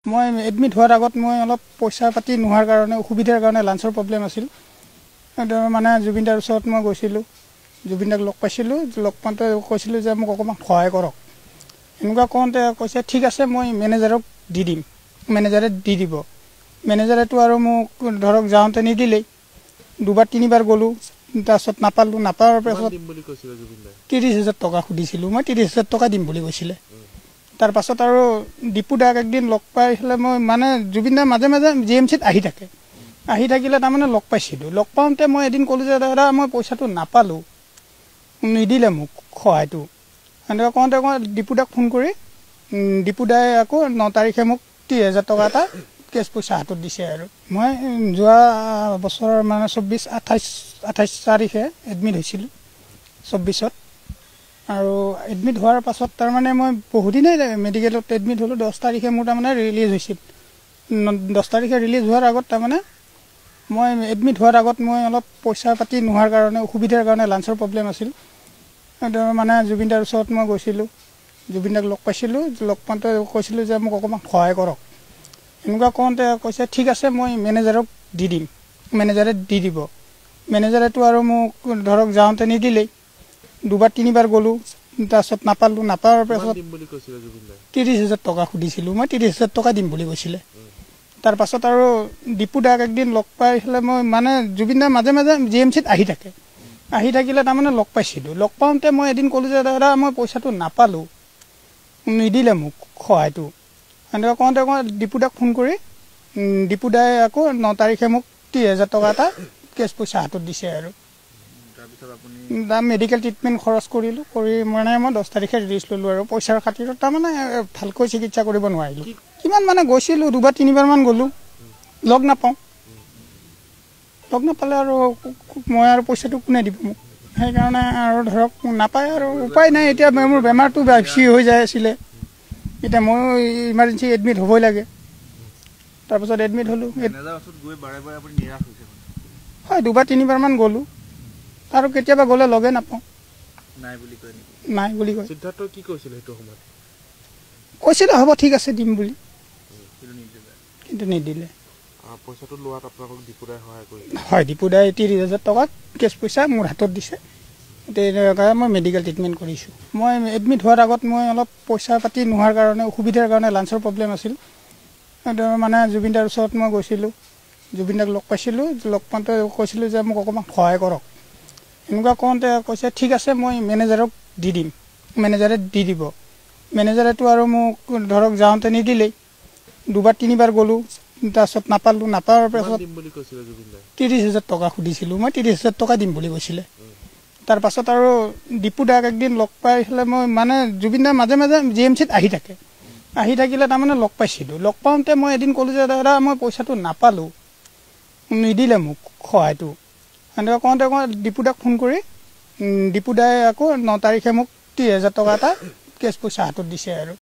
মই এডমিট হোৱাৰ আগত মই অলপ পইচা পাতি নোহোৱাৰ কাৰণে অসুবিধাৰ কাৰণে লাঞ্চৰ প্ৰব্লেম আছিল মানে জুবিন দাৰ ওচৰত মই গৈছিলোঁ জুবিন দাক লগ পাইছিলোঁ লগ পাওঁতে কৈছিলোঁ যে মোক অকণমান সহায় কৰক এনেকুৱা কওঁতে কৈছে ঠিক আছে মই মেনেজাৰক দি দিম মেনেজাৰে দি দিব মেনেজাৰেতো আৰু মোক ধৰক যাওঁতে নিদিলেই দুবাৰ তিনিবাৰ গ'লোঁ তাৰপিছত নাপালোঁ নাপাৱাৰ পাছত ৩০,০০০ টকা সুধিছিলোঁ মই ৩০,০০০ টকা দিম বুলি কৈছিলে তাৰ পাছত আৰু দীপু দাক একদিন লগ পাই পেলাই মই মানে জুবিন দা মাজে মাজে GMCত আহি থাকিলে তাৰমানে লগ পাইছিলোঁ লগ পাওঁতে মই এদিন ক'লোঁ যে দাদা মই পইচাটো নাপালোঁ নিদিলে মোক সহায়টো এনেকুৱা কওঁতে দীপু দাক ফোন কৰি দীপু দাই আকৌ 9 তাৰিখে মোক 30,000 টকা এটা কেছ পইচা হাতত দিছে আৰু মই যোৱা বছৰ মানে 28 তাৰিখে এডমিট হৈছিলোঁ 24ত আৰু এডমিট হোৱাৰ পাছত তাৰমানে মই বহুদিনেই মেডিকেলত এডমিট হ'লোঁ 10 তাৰিখে মোৰ তাৰমানে ৰিলিজ হৈছিল 10 তাৰিখে ৰিলিজ হোৱাৰ আগত তাৰমানে মই এডমিট হোৱাৰ আগত মই অলপ পইচা পাতি নোহোৱাৰ কাৰণে অসুবিধাৰ কাৰণে লাঞ্চৰ প্ৰব্লেম আছিল মানে জুবিন দাৰ ওচৰত মই গৈছিলোঁ জুবিন দাক লগ পাইছিলোঁ লগ পাওঁতে কৈছিলোঁ যে মোক অকণমান সহায় কৰক এনেকুৱা কওঁতে কৈছে ঠিক আছে মই মেনেজাৰক দি দিম মেনেজাৰে দি দিব মেনেজাৰেতো আৰু মোক ধৰক যাওঁতে নিদিলেই দুবাৰ তিনিবাৰ গ'লোঁ তাৰপিছত নাপালোঁ নাপাৱাৰ পাছত ৩০,০০০ টকা সুধিছিলোঁ মই ৩০,০০০ টকা দিম বুলি কৈছিলে তাৰ পাছত আৰু দীপু দাক একদিন লগ পাই পেলাই মই মানে জুবিন দা মাজে মাজে GMCত আহি থাকিলে তাৰমানে লগ পাইছিলোঁ লগ পাওঁতে মই এদিন ক'লোঁ যে দাদা মই পইচাটো নাপালোঁ নিদিলে মোক সহায়টো এনেকুৱা কওঁতে দীপু দাক ফোন কৰি দীপু দাই আকৌ 9 তাৰিখে মোক 30,000 টকা এটা কেছ পইচা হাতত দিছে আৰু মেডিকেল ট্ৰিটমেণ্ট খৰচ কৰিলোঁ কৰি মানে মই 10 তাৰিখে ৰিলিজ ল'লোঁ আৰু পইচাৰ খাতিৰত তাৰমানে ভালকৈ চিকিৎসা কৰিব নোৱাৰিলোঁ কিমান মানে গৈছিলোঁ দুবাৰ তিনিবাৰমান গ'লোঁ লগ নাপালে আৰু মই আৰু পইচাটো কোনে দিব মোক সেইকাৰণে আৰু ধৰক নাপায় আৰু উপায় নাই এতিয়া মোৰ বেমাৰটো বেছি হৈ যাই আছিলে এতিয়া মই ইমাৰ্জেঞ্চি এডমিট হ'বই লাগে তাৰপিছত এডমিট হ'লোঁ হয় দুবাৰ তিনিবাৰমান গ'লোঁ আৰু কেতিয়াবা গ'লে লগে নাপাওঁ নাই বুলি কয় কৈছিলে হ'ব ঠিক আছে দিম বুলি কিন্তু নিদিলে হয় দীপু দাই 30,000 টকা কেছ পইচা মোৰ হাতত দিছে এতিয়া মই মেডিকেল ট্ৰিটমেণ্ট কৰিছোঁ মই এডমিট হোৱাৰ আগত মই অলপ পইচা পাতি নোহোৱাৰ কাৰণে অসুবিধাৰ কাৰণে লাঞ্চৰ প্ৰব্লেম আছিল মানে জুবিন দাৰ ওচৰত মই গৈছিলোঁ জুবিন দাক লগ পাইছিলোঁ লগ পাওঁতে কৈছিলোঁ যে মোক অকণমান সহায় কৰক এনেকুৱা কওঁতে কৈছে ঠিক আছে মই মেনেজাৰক দি দিম মেনেজাৰে দি দিব মেনেজাৰেতো আৰু মোক ধৰক যাওঁতে নিদিলেই দুবাৰ তিনিবাৰ গ'লোঁ তাৰপিছত নাপালোঁ নাপাৱাৰ পাছত 30,000 টকা সুধিছিলোঁ মই 30,000 টকা দিম বুলি কৈছিলে তাৰ পাছত আৰু দীপু দাক একদিন লগ পাই পেলাই মই মানে জুবিন দা মাজে মাজে GMCত আহি থাকিলে তাৰমানে লগ পাইছিলোঁ লগ পাওঁতে মই এদিন ক'লোঁ যে দাদা মই পইচাটো নাপালোঁ নিদিলে মোক সহায়টো এনেকুৱা কওঁতে দীপু দাক ফোন কৰি দীপু দাই আকৌ 9 তাৰিখে মোক 30,000 টকা এটা কেছ পইচা হাতত দিছে আৰু